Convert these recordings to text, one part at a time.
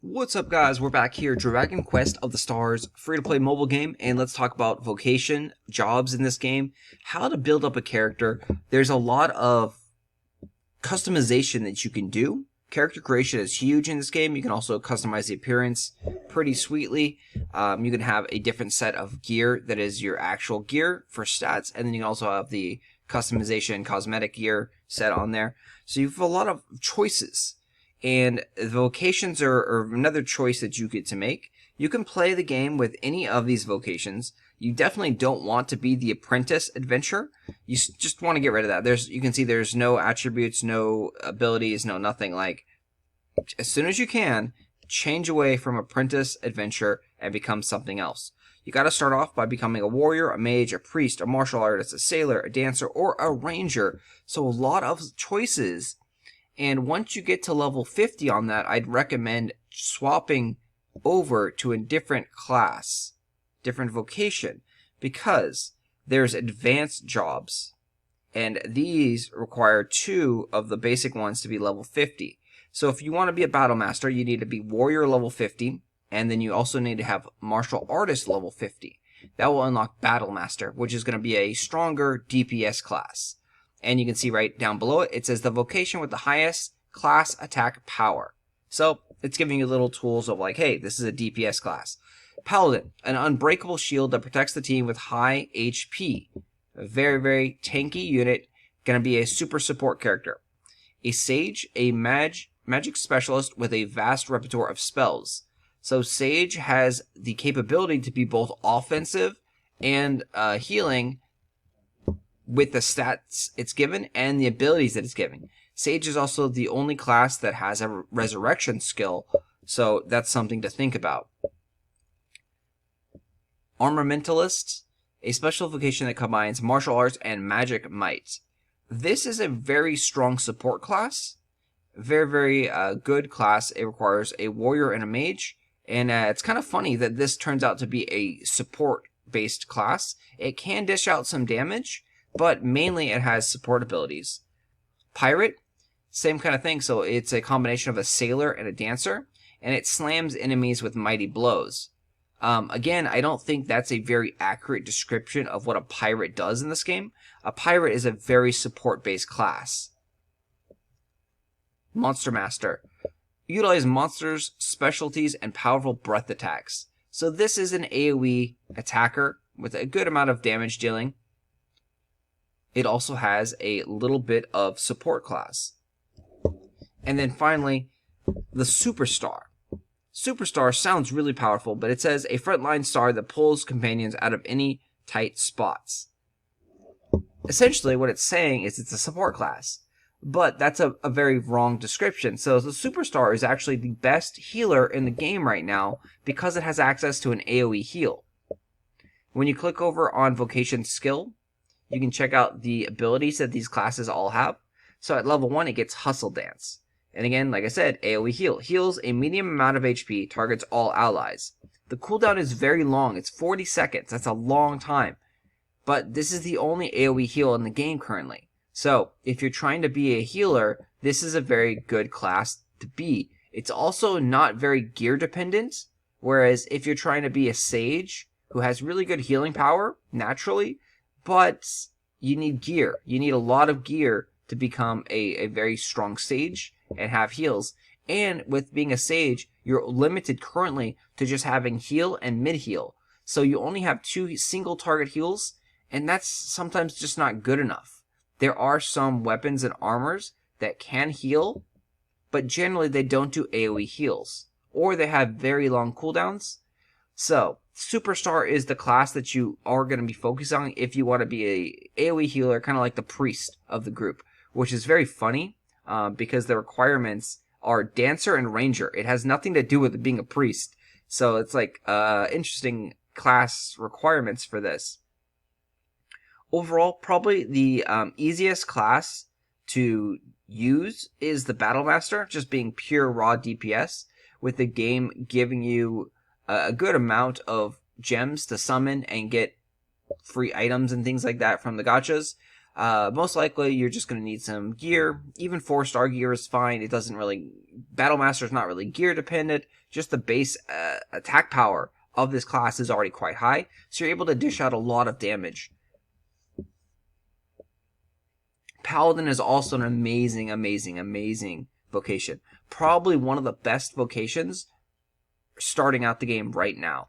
What's up, guys? We're back here, Dragon Quest of the Stars, free-to-play mobile game, and let's talk about vocation, jobs in this game, how to build up a character. There's a lot of customization that you can do. Character creation is huge in this game. You can also customize the appearance pretty sweetly. You can have a different set of gear that is your actual gear for stats, and then you can also have the customization cosmetic gear set on there. So you have a lot of choices. And the vocations are another choice that you get to make. You can play the game with any of these vocations. You definitely don't want to be the apprentice adventurer. You just want to get rid of that. You can see there's no attributes, no abilities, no nothing. Like, as soon as you can, change away from apprentice adventurer and become something else. You got to start off by becoming a warrior, a mage, a priest, a martial artist, a sailor, a dancer, or a ranger. So a lot of choices. And once you get to level 50 on that, I'd recommend swapping over to a different class, different vocation, because there's advanced jobs, and these require 2 of the basic ones to be level 50. So if you want to be a Battlemaster, you need to be warrior level 50, and then you also need to have martial artist level 50. That will unlock Battlemaster, which is going to be a stronger DPS class. And you can see right down below it, it says the vocation with the highest class attack power. So it's giving you little tools of like, hey, this is a DPS class. Paladin, an unbreakable shield that protects the team with high HP. A very, very tanky unit, going to be a super support character. A Sage, a magic specialist with a vast repertoire of spells. So Sage has the capability to be both offensive and healing, with the stats it's given and the abilities that it's giving. Sage is also the only class that has a resurrection skill, so that's something to think about. Armamentalist, a special vocation that combines martial arts and magic might. This is a very strong support class. Very, very good class. It requires a warrior and a mage, and it's kind of funny that this turns out to be a support-based class. It can dish out some damage, but mainly it has support abilities. Pirate, same kind of thing. So it's a combination of a sailor and a dancer, and it slams enemies with mighty blows. Again, I don't think that's a very accurate description of what a pirate does in this game. A pirate is a very support-based class. Monster Master. Utilize monsters, specialties, and powerful breath attacks. So this is an AoE attacker with a good amount of damage dealing. It also has a little bit of support class. And then finally, the Superstar. Superstar sounds really powerful, but it says a frontline star that pulls companions out of any tight spots. Essentially, what it's saying is it's a support class. But that's a very wrong description. So the Superstar is actually the best healer in the game right now because it has access to an AoE heal. When you click over on Vocation Skill, you can check out the abilities that these classes all have. So at level 1, it gets Hustle Dance. And again, like I said, AoE Heal. Heals a medium amount of HP, targets all allies. The cooldown is very long. It's 40 seconds. That's a long time. But this is the only AoE Heal in the game currently. So if you're trying to be a healer, this is a very good class to be. It's also not very gear dependent. Whereas if you're trying to be a Sage who has really good healing power, naturally, but you need gear. You need a lot of gear to become a very strong Sage and have heals. And with being a Sage, you're limited currently to just having heal and mid-heal. So you only have 2 single target heals, and that's sometimes just not good enough. There are some weapons and armors that can heal, but generally they don't do AoE heals. Or they have very long cooldowns. So, Superstar is the class that you are going to be focused on if you want to be a AoE healer, kind of like the priest of the group, which is very funny because the requirements are dancer and ranger. It has nothing to do with being a priest. So it's like interesting class requirements for this. Overall, probably the easiest class to use is the Battlemaster, just being pure raw DPS, with the game giving you a good amount of gems to summon and get free items and things like that from the gachas. Most likely, you're just going to need some gear. Even 4-star gear is fine. It doesn't really... Battlemaster is not really gear dependent. Just the base attack power of this class is already quite high, so you're able to dish out a lot of damage. Paladin is also an amazing, amazing, amazing vocation. Probably one of the best vocations starting out the game right now.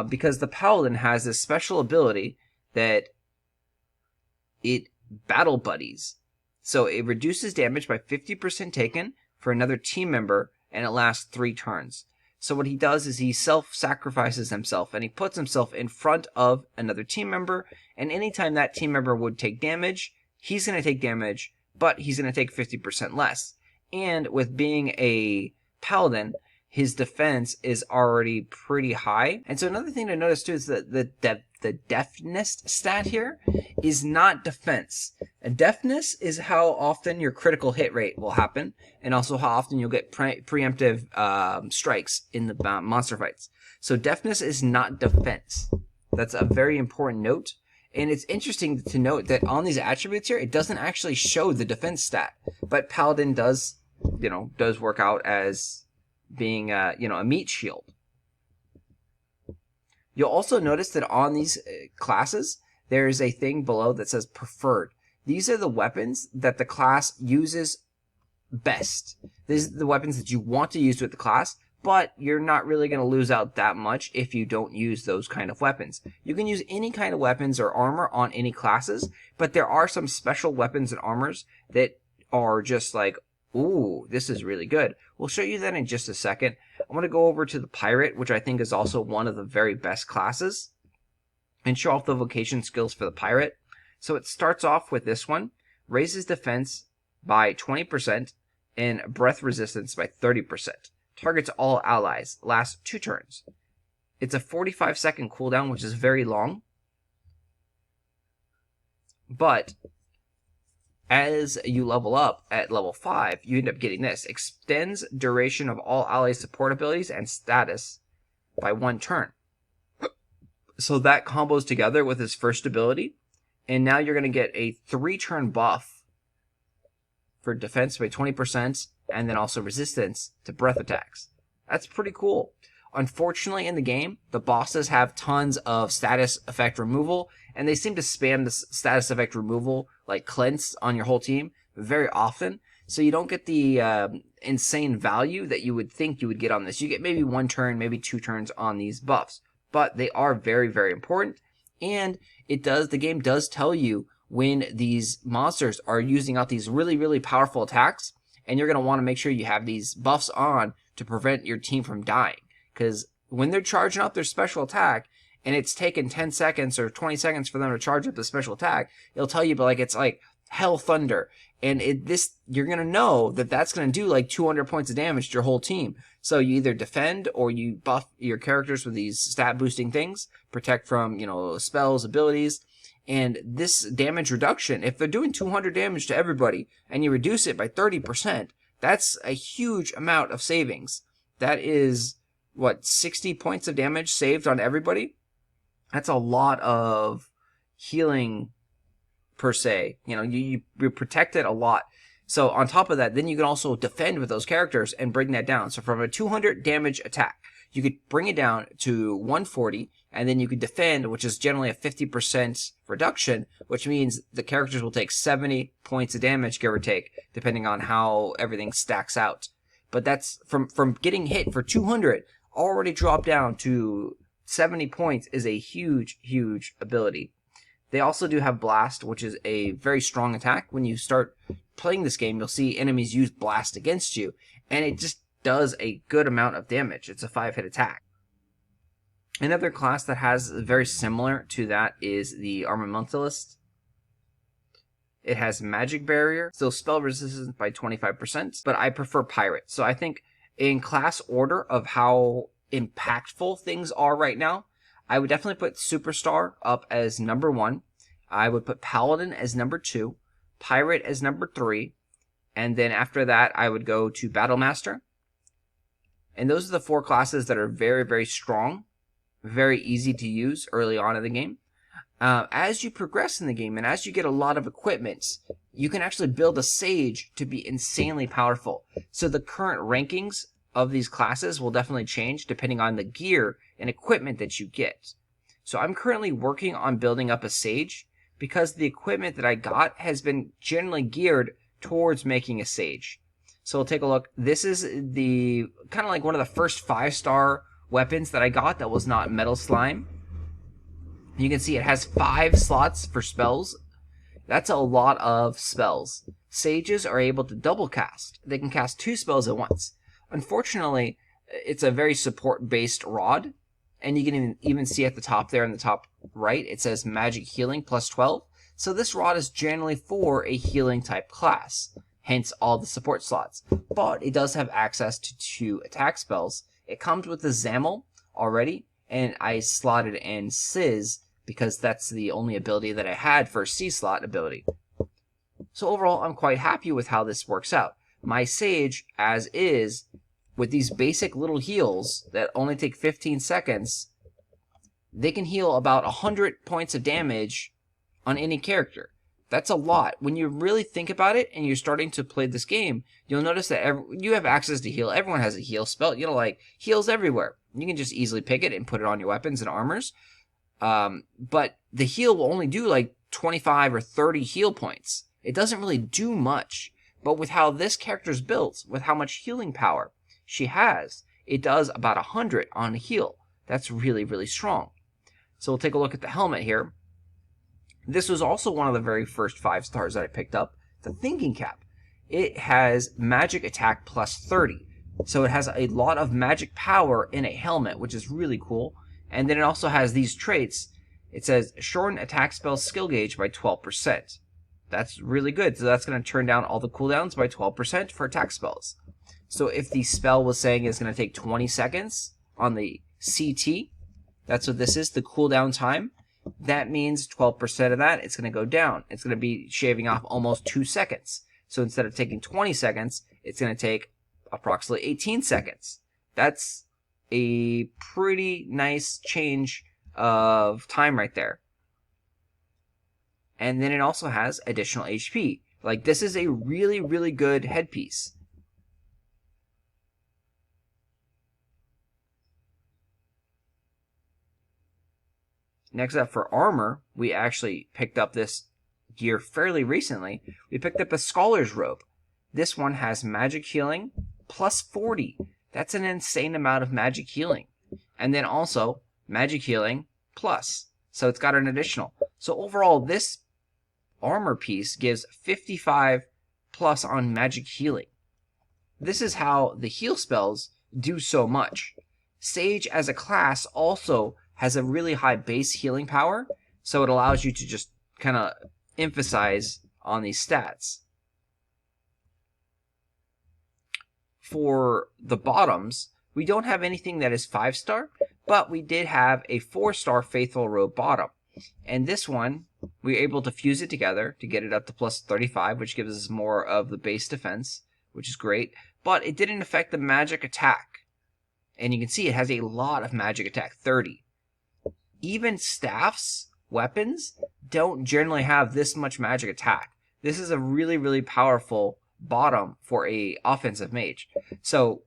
Because the Paladin has this special ability that it battle buddies. So it reduces damage by 50% taken for another team member, and it lasts 3 turns. So what he does is he self-sacrifices himself, and he puts himself in front of another team member, and anytime that team member would take damage, he's going to take damage, but he's going to take 50% less. And with being a Paladin, his defense is already pretty high. And so another thing to notice too is that the deafness stat here is not defense. A deafness is how often your critical hit rate will happen, and also how often you'll get preemptive strikes in the monster fights. So deafness is not defense. That's a very important note. And it's interesting to note that on these attributes here, it doesn't actually show the defense stat, but Paladin does work out as being a meat shield. You'll also notice that on these classes, there is a thing below that says preferred. These are the weapons that the class uses best. These are the weapons that you want to use with the class, but you're not really going to lose out that much if you don't use those kind of weapons. You can use any kind of weapons or armor on any classes, but there are some special weapons and armors that are just like, ooh, this is really good. We'll show you that in just a second. I want to go over to the Pirate, which I think is also one of the very best classes, and show off the vocation skills for the Pirate. So it starts off with this one. Raises defense by 20% and breath resistance by 30%. Targets all allies. Lasts 2 turns. It's a 45-second cooldown, which is very long. But as you level up at level 5, you end up getting this. Extends duration of all ally support abilities and status by 1 turn. So that combos together with his first ability. And now you're going to get a 3-turn buff for defense by 20%, and then also resistance to breath attacks. That's pretty cool. Unfortunately, in the game, the bosses have tons of status effect removal, and they seem to spam the status effect removal, like cleanse, on your whole team very often. So you don't get the insane value that you would think you would get on this. You get maybe 1 turn, maybe 2 turns on these buffs. But they are very, very important. And the game does tell you when these monsters are using out these really, really powerful attacks. And you're going to want to make sure you have these buffs on to prevent your team from dying. Because when they're charging up their special attack, and it's taken 10 seconds or 20 seconds for them to charge up the special attack, it'll tell you, but like it's like hell thunder. And you're going to know that that's going to do like 200 points of damage to your whole team. So you either defend or you buff your characters with these stat boosting things, protect from, spells, abilities. And this damage reduction, if they're doing 200 damage to everybody and you reduce it by 30%, that's a huge amount of savings. That is, 60 points of damage saved on everybody? That's a lot of healing, per se. You protect it a lot. So on top of that, then you can also defend with those characters and bring that down. So from a 200 damage attack, you could bring it down to 140, and then you could defend, which is generally a 50% reduction, which means the characters will take 70 points of damage, give or take, depending on how everything stacks out. But that's from getting hit for 200, already dropped down to 70 points is a huge, huge ability. They also do have Blast, which is a very strong attack. When you start playing this game, you'll see enemies use Blast against you, and it just does a good amount of damage. It's a 5-hit attack. Another class that has very similar to that is the Armamentalist. It has Magic Barrier, so spell resistance by 25%, but I prefer Pirate. So I think in class order of how impactful things are right now, I would definitely put Superstar up as number 1. I would put Paladin as number 2, Pirate as number 3, and then after that I would go to Battlemaster. And those are the 4 classes that are very, very strong, very easy to use early on in the game. As you progress in the game and as you get a lot of equipment, you can actually build a Sage to be insanely powerful. So the current rankings of these classes will definitely change depending on the gear and equipment that you get. So I'm currently working on building up a Sage because the equipment that I got has been generally geared towards making a Sage. So we'll take a look. This is the kind of like one of the first 5-star weapons that I got that was not Metal Slime. You can see it has 5 slots for spells. That's a lot of spells. Sages are able to double cast. They can cast 2 spells at once. Unfortunately, it's a very support-based rod, and you can even see at the top there in the top right, it says Magic Healing plus 12. So this rod is generally for a healing type class, hence all the support slots. But it does have access to 2 attack spells. It comes with the Zamel already, and I slotted in Sizz because that's the only ability that I had for a C-slot ability. So overall, I'm quite happy with how this works out. My Sage, as is, with these basic little heals that only take 15 seconds, they can heal about 100 points of damage on any character. That's a lot. When you really think about it and you're starting to play this game, you'll notice that you have access to heal. Everyone has a heal spell. Like heals everywhere. You can just easily pick it and put it on your weapons and armors. But the heal will only do like 25 or 30 heal points. It doesn't really do much. But with how this character's built, with how much healing power she has, it does about 100 on a heal. That's really, really strong. So we'll take a look at the helmet here. This was also one of the very first 5 stars that I picked up, the Thinking Cap. It has magic attack plus 30. So it has a lot of magic power in a helmet, which is really cool. And then it also has these traits. It says shorten attack spell skill gauge by 12%. That's really good. So that's going to turn down all the cooldowns by 12% for attack spells. So if the spell was saying it's going to take 20 seconds on the CT, that's what this is, the cooldown time. That means 12% of that, it's going to go down. It's going to be shaving off almost 2 seconds. So instead of taking 20 seconds, it's going to take approximately 18 seconds. That's a pretty nice change of time right there. And then it also has additional HP. Like, this is a really, really good headpiece. Next up for armor, we actually picked up this gear fairly recently. We picked up a Scholar's Robe. This one has magic healing plus 40. That's an insane amount of magic healing. And then also magic healing plus. So it's got an additional. So overall, this armor piece gives 55 plus on magic healing. This is how the heal spells do so much. Sage as a class also has a really high base healing power, so it allows you to just kind of emphasize on these stats. For the bottoms, we don't have anything that is 5-star, but we did have a 4-star Faithful Robe bottom. And this one, we were able to fuse it together to get it up to plus 35, which gives us more of the base defense, which is great. But it didn't affect the magic attack. And you can see it has a lot of magic attack, 30. Even staffs, weapons, don't generally have this much magic attack. This is a really, really powerful bottom for a offensive mage. So,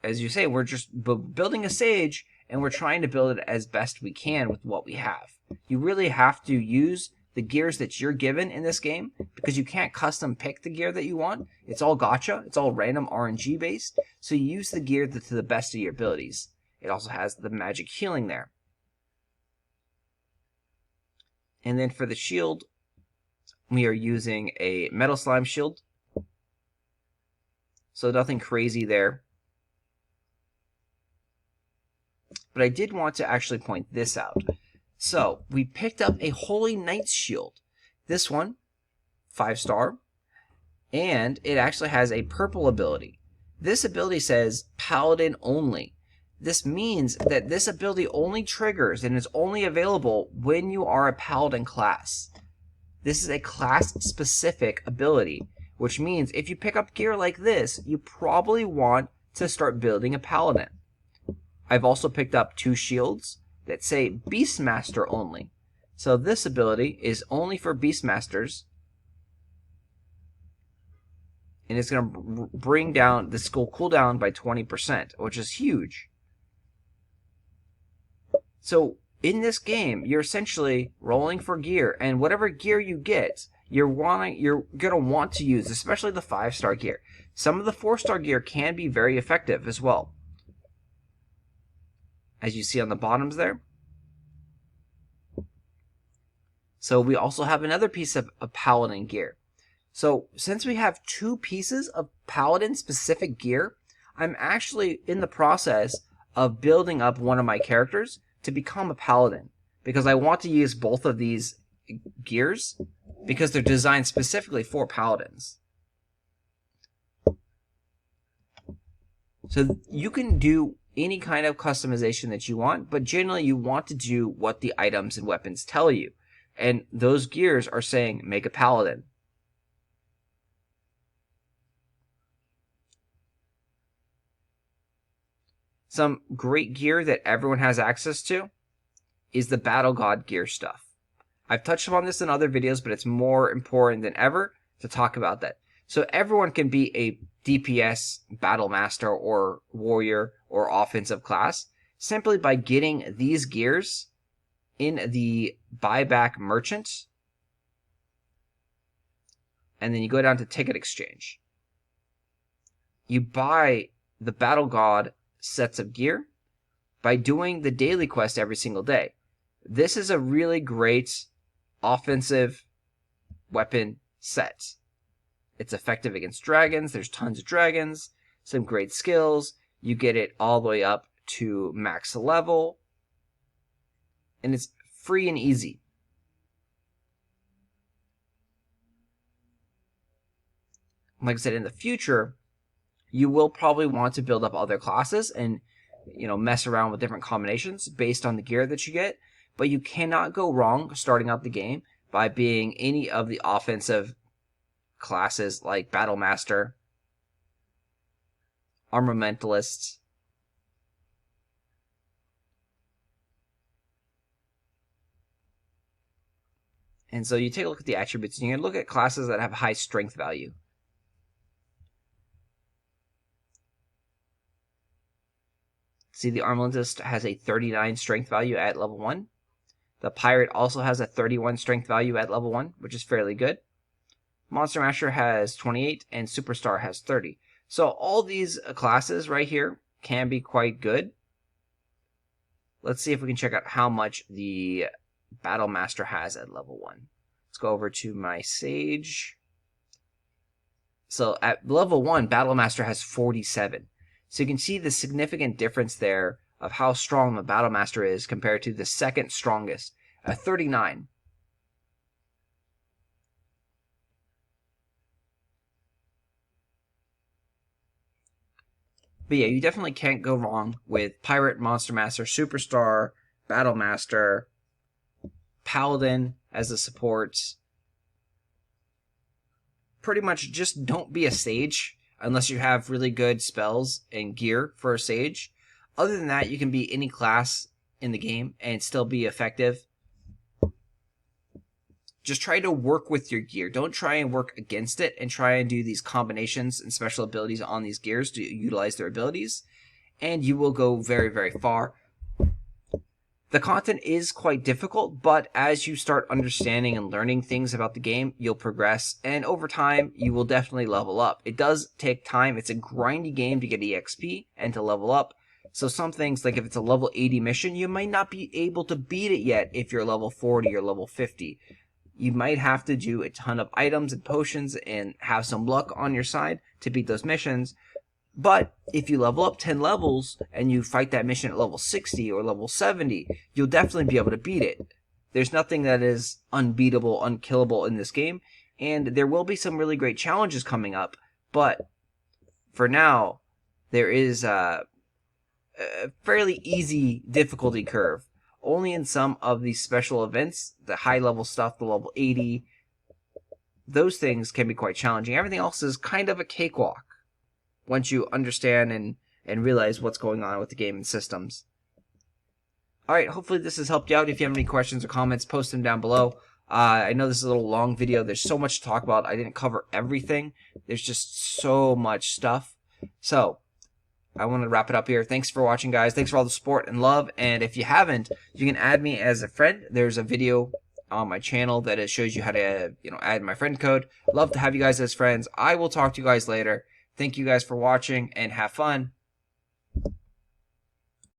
as you say, we're just building a Sage, and we're trying to build it as best we can with what we have. You really have to use the gears that you're given in this game, because you can't custom pick the gear that you want. It's all gacha. It's all random RNG based. So you use the gear to the best of your abilities. It also has the magic healing there. And then for the shield, we are using a Metal Slime shield. So nothing crazy there. But I did want to actually point this out. So we picked up a Holy Knight's shield. This one, 5-star. And it actually has a purple ability. This ability says Paladin only. This means that this ability only triggers and is only available when you are a Paladin class. This is a class-specific ability, which means if you pick up gear like this, you probably want to start building a Paladin. I've also picked up 2 shields that say Beastmaster only. So this ability is only for Beastmasters, and it's going to bring down the skill cooldown by 20%, which is huge. So in this game, you're essentially rolling for gear, and whatever gear you get, you're gonna want to use, especially the 5-star gear. Some of the 4-star gear can be very effective as well, as you see on the bottoms there. So we also have another piece of Paladin gear. So since we have 2 pieces of Paladin specific gear, I'm actually in the process of building up one of my characters to become a Paladin, because I want to use both of these gears because they're designed specifically for Paladins. So you can do any kind of customization that you want, but generally you want to do what the items and weapons tell you. And those gears are saying, make a Paladin. Some great gear that everyone has access to is the Battle God gear stuff. I've touched upon this in other videos, but it's more important than ever to talk about that. So everyone can be a DPS, Battlemaster, or Warrior, or offensive class simply by getting these gears in the buyback merchant, and then you go down to ticket exchange. You buy the Battle God sets of gear by doing the daily quest every single day. This is a really great offensive weapon set. It's effective against dragons. There's tons of dragons, some great skills. You get it all the way up to max level, and it's free and easy. Like I said, in the future, you will probably want to build up other classes and, mess around with different combinations based on the gear that you get. But you cannot go wrong starting out the game by being any of the offensive classes like Battlemaster, Armamentalist, and so you take a look at the attributes, and you can look at classes that have high strength value. See, the Armamentalist has a 39 strength value at level 1. The Pirate also has a 31 strength value at level 1, which is fairly good. Monster Masher has 28, and Superstar has 30. So all these classes right here can be quite good. Let's see if we can check out how much the Battlemaster has at level 1. Let's go over to my Sage. So at level 1, Battlemaster has 47. So you can see the significant difference there of how strong the Battlemaster is compared to the second strongest at 39. But yeah, you definitely can't go wrong with Pirate, Monster Master, Superstar, Battlemaster, Paladin as a support. Pretty much just don't be a Sage unless you have really good spells and gear for a Sage. Other than that, you can be any class in the game and still be effective. Just try to work with your gear. Don't try and work against it and try and do these combinations and special abilities on these gears to utilize their abilities, and you will go very, very far. The content is quite difficult, but as you start understanding and learning things about the game, you'll progress, and over time, you will definitely level up. It does take time. It's a grindy game to get EXP and to level up. So some things, like if it's a level 80 mission, you might not be able to beat it yet if you're level 40 or level 50. You might have to do a ton of items and potions and have some luck on your side to beat those missions. But if you level up 10 levels and you fight that mission at level 60 or level 70, you'll definitely be able to beat it. There's nothing that is unbeatable, unkillable in this game, and there will be some really great challenges coming up. But for now, there is a fairly easy difficulty curve. Only in some of these special events, the high-level stuff, the level 80, those things can be quite challenging. Everything else is kind of a cakewalk once you understand and realize what's going on with the game and systems. All right, hopefully this has helped you out. If you have any questions or comments, post them down below. I know this is a little long video. There's so much to talk about. I didn't cover everything. There's just so much stuff. So I want to wrap it up here. Thanks for watching, guys. Thanks for all the support and love. And if you haven't, you can add me as a friend. There's a video on my channel that it shows you how to, add my friend code. Love to have you guys as friends. I will talk to you guys later. Thank you guys for watching and have fun.